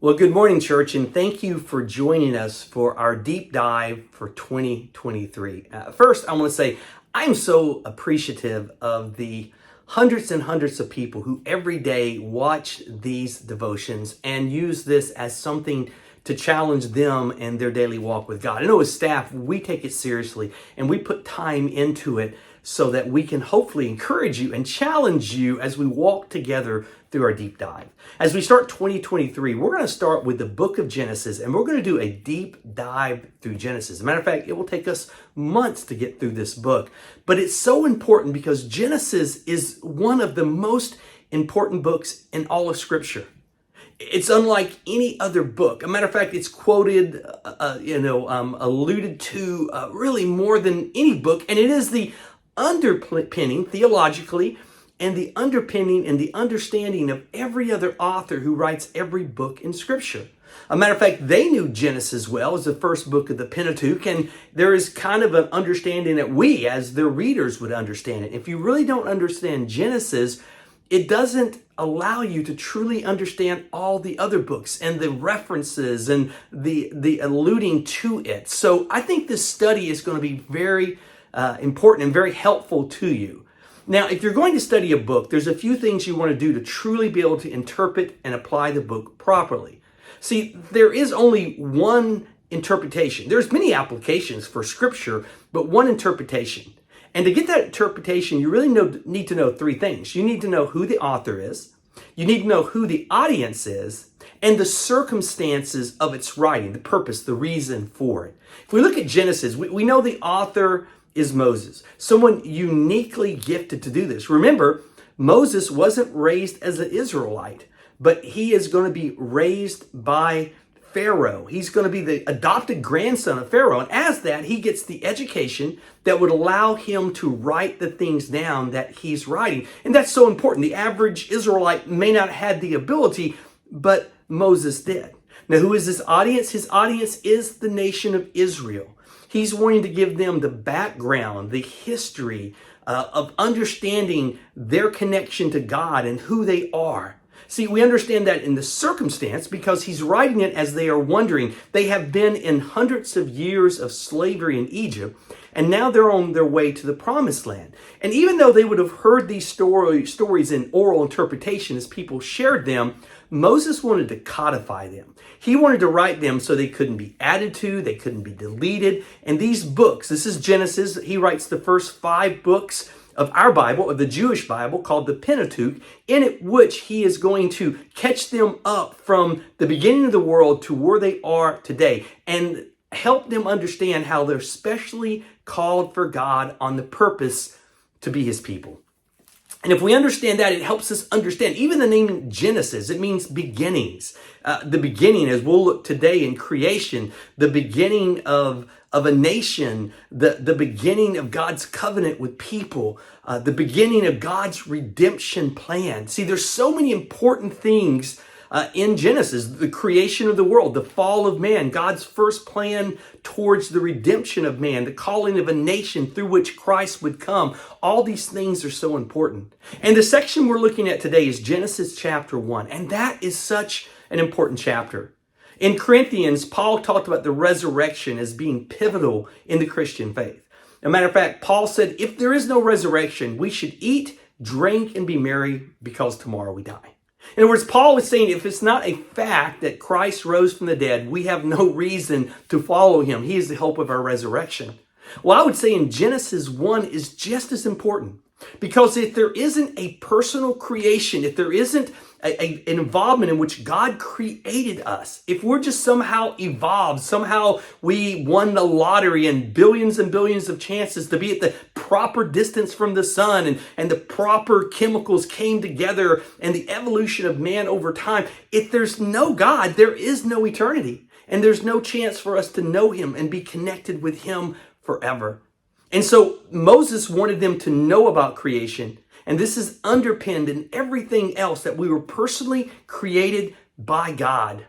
Well, good morning, church, and thank you for joining us for our deep dive for 2023. First, I want to say I'm so appreciative of the hundreds and hundreds of people who every day watch these devotions and use this as something to challenge them in their daily walk with God. I know as staff, we take it seriously and we put time into it so that we can hopefully encourage you and challenge you as we walk together through our deep dive. As we start 2023, we're going to start with the book of Genesis, and we're going to do a deep dive through Genesis. As a matter of fact, it will take us months to get through this book, but it's so important because Genesis is one of the most important books in all of Scripture. It's unlike any other book. As a matter of fact, it's quoted, alluded to really more than any book, and it is the underpinning theologically and the underpinning and the understanding of every other author who writes every book in Scripture. A matter of fact, they knew Genesis well as the first book of the Pentateuch, and there is kind of an understanding that we, as their readers, would understand it. If you really don't understand Genesis, it doesn't allow you to truly understand all the other books and the references and the alluding to it. So I think this study is going to be very important and very helpful to you. Now, if you're going to study a book, there's a few things you want to do to truly be able to interpret and apply the book properly. See, there is only one interpretation. There's many applications for Scripture, but one interpretation. And to get that interpretation, you really need to know three things. You need to know who the author is, you need to know who the audience is, and the circumstances of its writing, the purpose, the reason for it. If we look at Genesis, we know the author is Moses, someone uniquely gifted to do this. Remember, Moses wasn't raised as an Israelite, but he is going to be raised by Pharaoh. He's going to be the adopted grandson of Pharaoh. And as that, he gets the education that would allow him to write the things down that he's writing. And that's so important. The average Israelite may not have the ability, but Moses did. Now, who is his audience? His audience is the nation of Israel. He's wanting to give them the background, the history of understanding their connection to God and who they are. See, we understand that in the circumstance because he's writing it as they are wondering. They have been in hundreds of years of slavery in Egypt, and now they're on their way to the promised land. And even though they would have heard these stories in oral interpretation as people shared them, Moses wanted to codify them. He wanted to write them so they couldn't be added to, they couldn't be deleted. And these books, this is Genesis, he writes the first 5 books of our Bible, of the Jewish Bible, called the Pentateuch, in it which he is going to catch them up from the beginning of the world to where they are today and help them understand how they're specially called for God on the purpose to be his people. And if we understand that, it helps us understand even the name Genesis. It means beginnings. The beginning, as we'll look today in creation, the beginning of a nation, the beginning of God's covenant with people, the beginning of God's redemption plan. See, there's so many important things in Genesis, the creation of the world, the fall of man, God's first plan towards the redemption of man, the calling of a nation through which Christ would come. All these things are so important. And the section we're looking at today is Genesis chapter 1, and that is such an important chapter. In Corinthians, Paul talked about the resurrection as being pivotal in the Christian faith. As a matter of fact, Paul said, if there is no resurrection, we should eat, drink, and be merry because tomorrow we die. In other words, Paul was saying if it's not a fact that Christ rose from the dead, we have no reason to follow him. He is the hope of our resurrection. Well, I would say in Genesis 1 is just as important because if there isn't a personal creation, if there isn't an involvement in which God created us, if we're just somehow evolved, somehow we won the lottery and billions of chances to be at the proper distance from the sun and the proper chemicals came together and the evolution of man over time, if there's no God, there is no eternity and there's no chance for us to know him and be connected with him forever. And so Moses wanted them to know about creation. And this is underpinned in everything else that we were personally created by God.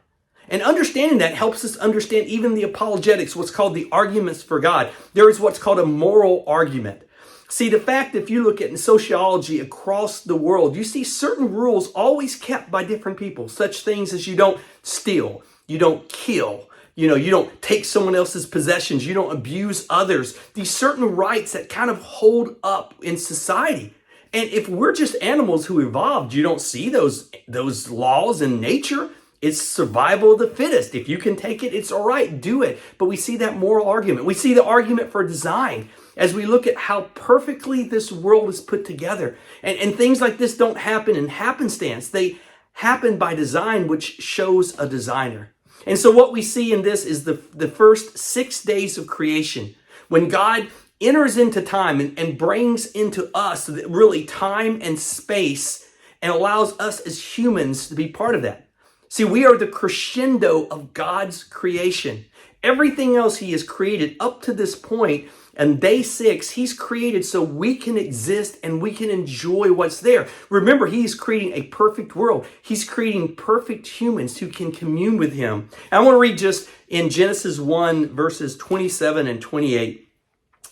And understanding that helps us understand even the apologetics, what's called the arguments for God. There is what's called a moral argument. See, the fact, if you look at in sociology across the world, you see certain rules always kept by different people. Such things as you don't steal, you don't kill, you don't take someone else's possessions, you don't abuse others. These certain rights that kind of hold up in society. And if we're just animals who evolved, you don't see those laws in nature. It's survival of the fittest. If you can take it, it's all right, do it. But we see that moral argument. We see the argument for design as we look at how perfectly this world is put together. And things like this don't happen in happenstance. They happen by design, which shows a designer. And so what we see in this is the first 6 days of creation, when God enters into time and brings into us really time and space and allows us as humans to be part of that. See, we are the crescendo of God's creation. Everything else he has created up to this point, and day 6, he's created so we can exist and we can enjoy what's there. Remember, he's creating a perfect world. He's creating perfect humans who can commune with him. And I want to read just in Genesis 1, verses 27 and 28.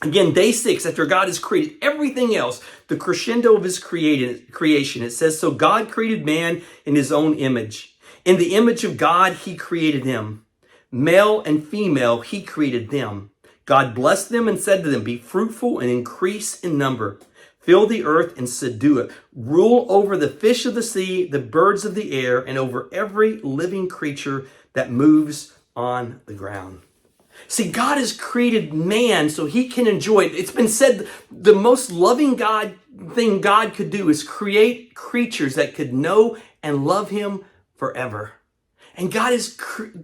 Again, day 6, after God has created everything else, the crescendo of his creation, it says, so God created man in his own image. In the image of God, he created him. Male and female, he created them. God blessed them and said to them, be fruitful and increase in number. Fill the earth and subdue it. Rule over the fish of the sea, the birds of the air, and over every living creature that moves on the ground. See, God has created man so he can enjoy it. It's been said the most loving thing God could do is create creatures that could know and love him forever. And God is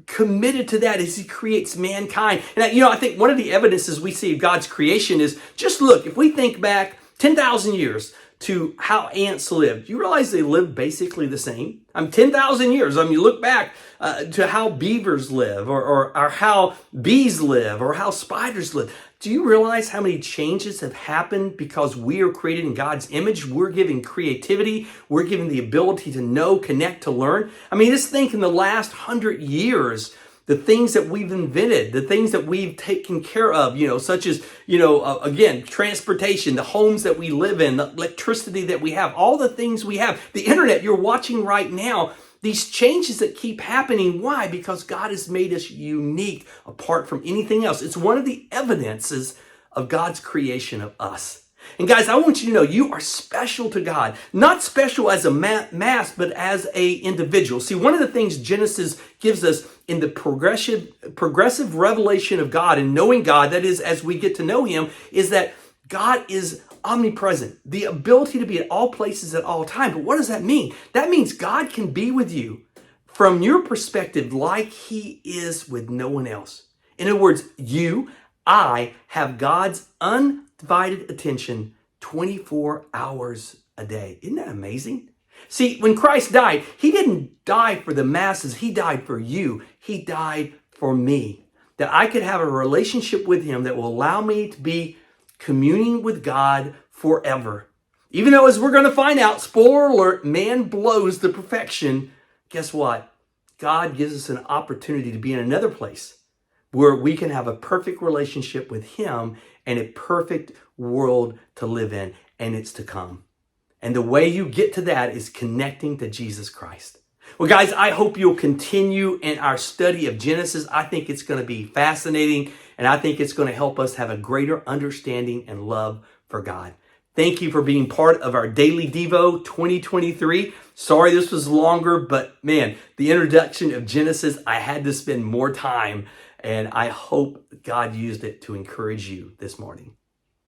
committed to that as he creates mankind. And I think one of the evidences we see of God's creation is just look, if we think back 10,000 years to how ants lived, you realize they lived basically the same? 10,000 years. You look back to how beavers live or how bees live or how spiders live. Do you realize how many changes have happened because we are created in God's image? We're given creativity. We're given the ability to know, connect, to learn. Just think in the last 100 years, the things that we've invented, the things that we've taken care of, such as, again, transportation, the homes that we live in, the electricity that we have, all the things we have, the internet you're watching right now, these changes that keep happening. Why? Because God has made us unique apart from anything else. It's one of the evidences of God's creation of us. And guys, I want you to know you are special to God. Not special as a mass, but as an individual. See, one of the things Genesis gives us in the progressive revelation of God and knowing God, that is, as we get to know him, is that God is omnipresent, the ability to be at all places at all time. But what does that mean? That means God can be with you from your perspective like he is with no one else. In other words, I have God's undivided attention 24 hours a day. Isn't that amazing? See, when Christ died, he didn't die for the masses. He died for you. He died for me, that I could have a relationship with him that will allow me to be communing with God forever. Even though, as we're going to find out, spoiler alert, man blows the perfection. Guess what? God gives us an opportunity to be in another place where we can have a perfect relationship with him and a perfect world to live in, and it's to come. And the way you get to that is connecting to Jesus Christ. Well, guys, I hope you'll continue in our study of Genesis. I think it's going to be fascinating, and I think it's going to help us have a greater understanding and love for God. Thank you for being part of our Daily Devo 2023. Sorry this was longer, but man, the introduction of Genesis, I had to spend more time, and I hope God used it to encourage you this morning.